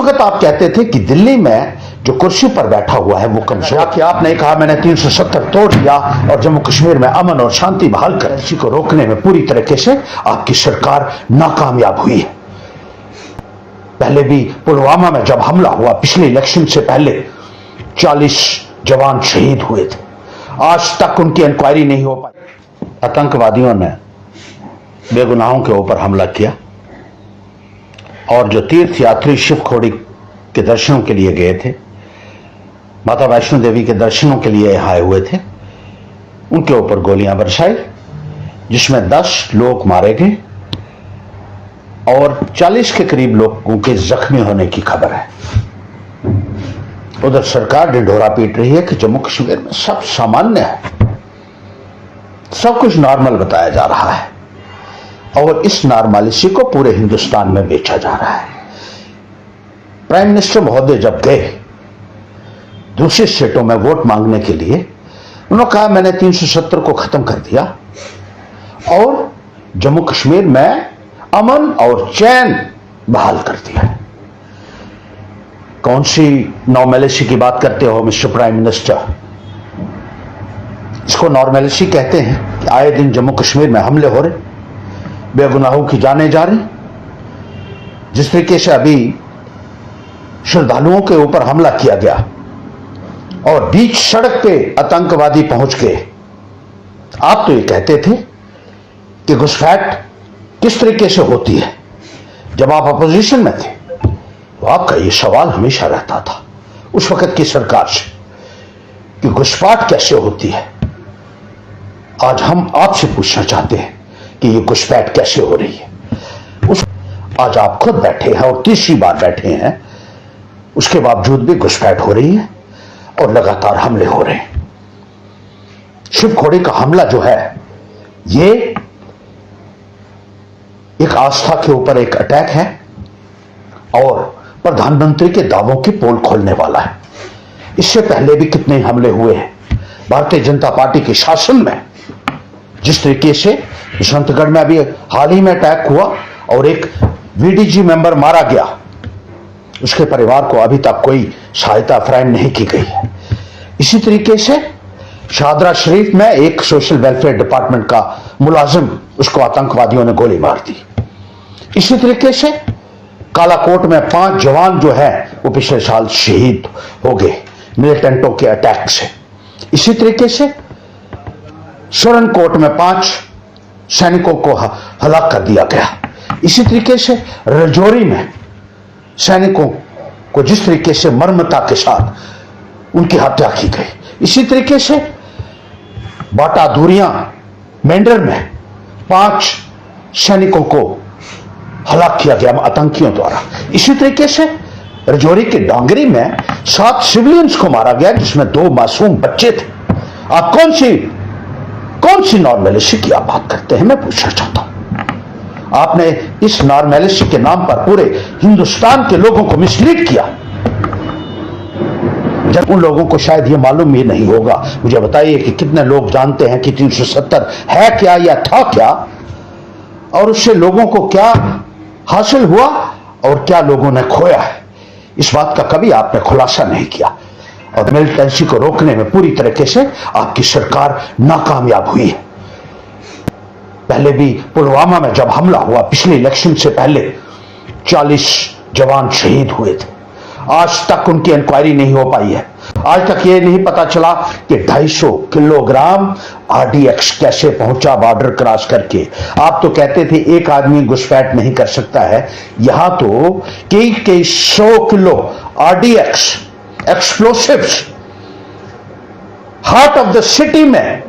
वक्त आप कहते थे कि दिल्ली में जो कुर्सी पर बैठा हुआ है वो कमजोर, कि आपने कहा मैंने 370 तोड़ दिया और जम्मू कश्मीर में अमन और शांति बहाल कर, इसी को रोकने में पूरी तरीके से आपकी सरकार नाकामयाब हुई है। पहले भी पुलवामा में जब हमला हुआ पिछले इलेक्शन से पहले 40 जवान शहीद हुए थे, आज तक उनकी इंक्वायरी नहीं हो पाई। आतंकवादियों ने बेगुनाहों के ऊपर हमला किया और जो तीर्थ यात्री शिव खोड़ी के दर्शनों के लिए गए थे, माता वैष्णो देवी के दर्शनों के लिए आए हुए थे, उनके ऊपर गोलियां बरसाई जिसमें 10 लोग मारे गए और 40 के करीब लोगों के जख्मी होने की खबर है। उधर सरकार ढिंढोरा पीट रही है कि जम्मू कश्मीर में सब सामान्य है, सब कुछ नॉर्मल बताया जा रहा है और इस नॉर्मलिटी को पूरे हिंदुस्तान में बेचा जा रहा है। प्राइम मिनिस्टर महोदय जब गए दूसरे स्टेटों में वोट मांगने के लिए, उन्होंने कहा मैंने 370 को खत्म कर दिया और जम्मू कश्मीर में अमन और चैन बहाल कर दिया। कौन सी नॉर्मलिटी की बात करते हो मिस्टर प्राइम मिनिस्टर? इसको नॉर्मलिटी कहते हैं कि आए दिन जम्मू कश्मीर में हमले हो रहे, बेगुनाहों की जानें जा रही। जिस तरीके से अभी श्रद्धालुओं के ऊपर हमला किया गया और बीच सड़क पे आतंकवादी पहुंच गए। आप तो ये कहते थे कि घुसपैठ किस तरीके से होती है। जब आप अपोजिशन में थे तो आपका ये सवाल हमेशा रहता था उस वक्त की सरकार से कि घुसपैठ कैसे होती है। आज हम आपसे पूछना चाहते हैं कि ये घुसपैठ कैसे हो रही है। आज आप खुद बैठे हैं और तीसरी बार बैठे हैं, उसके बावजूद भी घुसपैठ हो रही है और लगातार हमले हो रहे हैं। शिव खोड़ी का हमला जो है ये एक आस्था के ऊपर एक अटैक है और प्रधानमंत्री के दावों की पोल खोलने वाला है। इससे पहले भी कितने हमले हुए हैं भारतीय जनता पार्टी के शासन में। जिस तरीके से यशवंतगढ़ में अभी हाल ही में अटैक हुआ और एक वीडीजी मेंबर मारा गया, उसके परिवार को अभी तक कोई सहायता फराहम नहीं की गई है। इसी तरीके से शादरा शरीफ में एक सोशल वेलफेयर डिपार्टमेंट का मुलाजिम, उसको आतंकवादियों ने गोली मार दी। इसी तरीके से कालाकोट में 5 जवान जो है वो पिछले साल शहीद हो गए मिलिटेंटों के अटैक से। इसी तरीके से सुरनकोट में 5 सैनिकों को हलाक कर दिया गया। इसी तरीके से रजौरी में सैनिकों को जिस तरीके से मर्मता के साथ उनकी हत्या की गई। इसी तरीके से बाटा दूरियां मेंढर में 5 सैनिकों को हलाक किया गया आतंकियों द्वारा। इसी तरीके से रजौरी के डांगरी में 7 सिविलियंस को मारा गया जिसमें 2 मासूम बच्चे थे। आप कौन सी नॉर्मलिटी की आप बात करते हैं, मैं पूछना चाहता हूं। आपने इस नॉर्मलिटी के नाम पर पूरे हिंदुस्तान के लोगों को मिसलीड किया। जब उन लोगों को शायद ये मालूम ही नहीं होगा। मुझे बताइए कि कितने लोग जानते हैं कि 370 है क्या या था क्या, और उससे लोगों को क्या हासिल हुआ और क्या लोगों ने खोया है। इस बात का कभी आपने खुलासा नहीं किया और मिलिटेंसी को रोकने में पूरी तरीके से आपकी सरकार नाकामयाब हुई है। पहले भी पुलवामा में जब हमला हुआ पिछले इलेक्शन से पहले 40 जवान शहीद हुए थे, आज तक उनकी इंक्वायरी नहीं हो पाई है। आज तक ये नहीं पता चला कि 250 किलोग्राम आरडीएक्स कैसे पहुंचा बॉर्डर क्रॉस करके। आप तो कहते थे एक आदमी घुसपैठ नहीं कर सकता है, यहां तो कई 100 kilo RDX explosives heart of the city में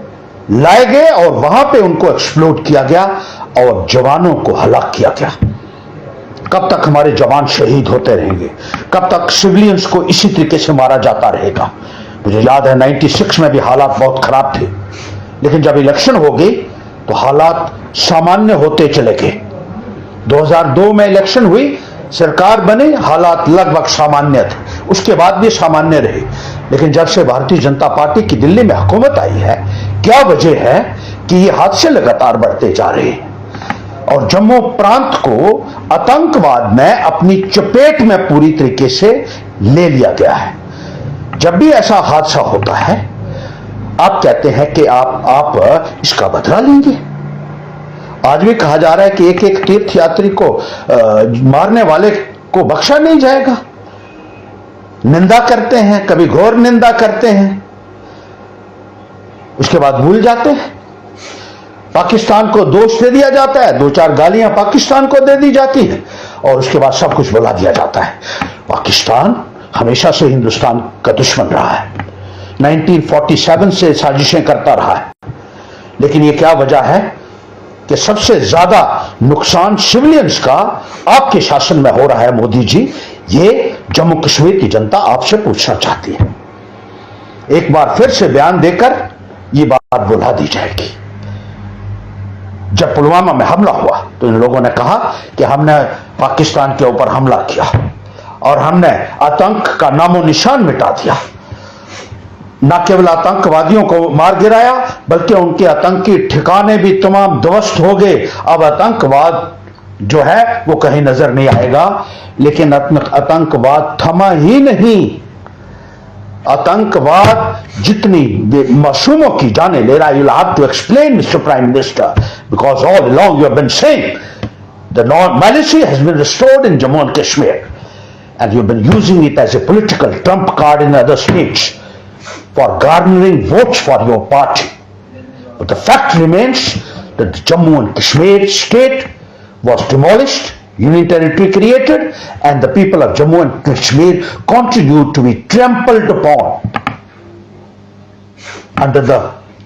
लाए गए और वहां पे उनको एक्सप्लोड किया गया और जवानों को हलाक किया गया। कब तक हमारे जवान शहीद होते रहेंगे? कब तक सिविलियंस को इसी तरीके से मारा जाता रहेगा? मुझे याद है 96 में भी हालात बहुत खराब थे, लेकिन जब इलेक्शन हो गई तो हालात सामान्य होते चले गए। 2002 में इलेक्शन हुई, सरकार बनी, हालात लगभग सामान्य थे, उसके बाद भी सामान्य रहे। लेकिन जब से भारतीय जनता पार्टी की दिल्ली में हुकूमत आई है, क्या वजह है कि ये हादसे लगातार बढ़ते जा रहे हैं? और जम्मू प्रांत को आतंकवाद में अपनी चपेट में पूरी तरीके से ले लिया गया है। जब भी ऐसा हादसा होता है आप कहते हैं कि आप इसका बदला लेंगे। आज भी कहा जा रहा है कि एक एक तीर्थ यात्री को मारने वाले को बख्शा नहीं जाएगा। निंदा करते हैं, कभी घोर निंदा करते हैं, उसके बाद भूल जाते हैं। पाकिस्तान को दोष दे दिया जाता है, दो चार गालियां पाकिस्तान को दे दी जाती है और उसके बाद सब कुछ बुला दिया जाता है। पाकिस्तान हमेशा से हिंदुस्तान का दुश्मन रहा है, 1947 से साजिशें करता रहा है। लेकिन ये क्या वजह है कि सबसे ज्यादा नुकसान सिविलियंस का आपके शासन में हो रहा है मोदी जी? ये जम्मू कश्मीर की जनता आपसे पूछना चाहती है। एक बार फिर से बयान देकर ये बात बुला दी जाएगी। जब पुलवामा में हमला हुआ तो इन लोगों ने कहा कि हमने पाकिस्तान के ऊपर हमला किया और हमने आतंक का नामो निशान मिटा दिया। न केवल आतंकवादियों को मार गिराया बल्कि उनके आतंकी ठिकाने भी तमाम ध्वस्त हो गए। अब आतंकवाद जो है वो कहीं नजर नहीं आएगा। लेकिन आतंकवाद थमा ही नहीं। आतंकवाद जितनी मासूमों की जाने ले रहा है, you'll have to explain, Mr. Prime Minister, because all along you have been saying the normalcy has been restored in Jammu and Kashmir, and you've been using it as a political trump card in other states for garnering votes for your party. But the fact remains that the Jammu and Kashmir state was demolished, union territory created, and the people of Jammu and Kashmir continue to be trampled upon under the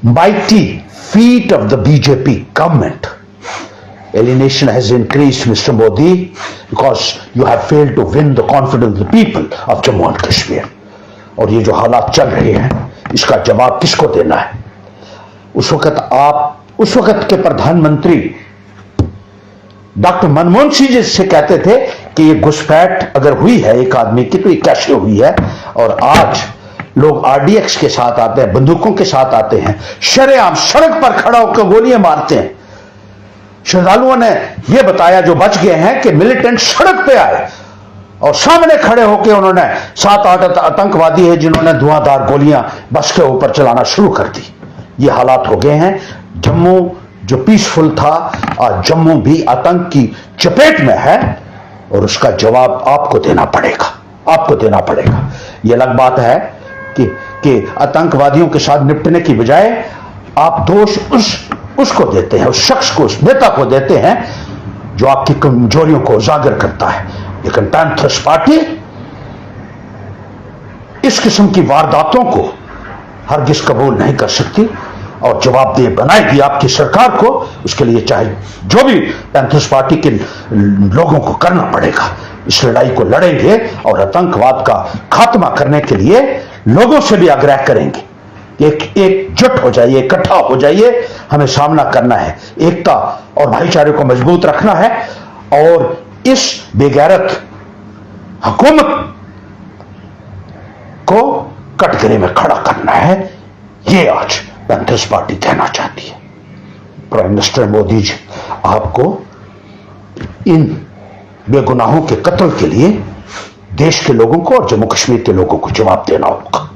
mighty feet of the BJP government. Alienation has increased, Mr. Modi, because you have failed to win the confidence of the people of Jammu and Kashmir. और ये जो हालात चल रहे हैं इसका जवाब किसको देना है? उस वक्त के प्रधानमंत्री डॉक्टर मनमोहन सिंह जी से कहते थे कि ये घुसपैठ अगर हुई है एक आदमी की तो ये कैसे हुई है। और आज लोग आरडीएक्स के साथ आते हैं, बंदूकों के साथ आते हैं, शरेआम सड़क पर खड़ा होकर गोलियां मारते हैं। श्रद्धालुओं ने यह बताया जो बच गए हैं कि मिलिटेंट सड़क पे आए और सामने खड़े होकर उन्होंने 7-8 आतंकवादी है जिन्होंने धुआंधार गोलियां बस के ऊपर चलाना शुरू कर दी। ये हालात हो गए हैं। जम्मू जो पीसफुल था आज जम्मू भी आतंक की चपेट में है और उसका जवाब आपको देना पड़ेगा, आपको देना पड़ेगा। यह अलग बात है कि आतंकवादियों के साथ निपटने की बजाय आप दोष उसको देते हैं, उस शख्स को, उस नेता को देते हैं जो आपकी कमजोरियों को उजागर करता है। लेकिन पैंथर्स पार्टी इस किस्म की वारदातों को हरगिज कबूल नहीं कर सकती और जवाबदेह बनाएगी आपकी सरकार को। उसके लिए चाहे जो भी पैंथर्स पार्टी के लोगों को करना पड़ेगा। इस लड़ाई को लड़ेंगे और आतंकवाद का खात्मा करने के लिए लोगों से भी आग्रह करेंगे। एकजुट हो जाइए, इकट्ठा हो जाइए, हमें सामना करना है। एकता और भाईचारे को मजबूत रखना है और इस बेगैरत हुकूमत को कटघरे में खड़ा करना है। ये आज पैंथर्स पार्टी कहना चाहती है। प्राइम मिनिस्टर मोदी जी, आपको इन बेगुनाहों के कत्ल के लिए देश के लोगों को और जम्मू कश्मीर के लोगों को जवाब देना होगा।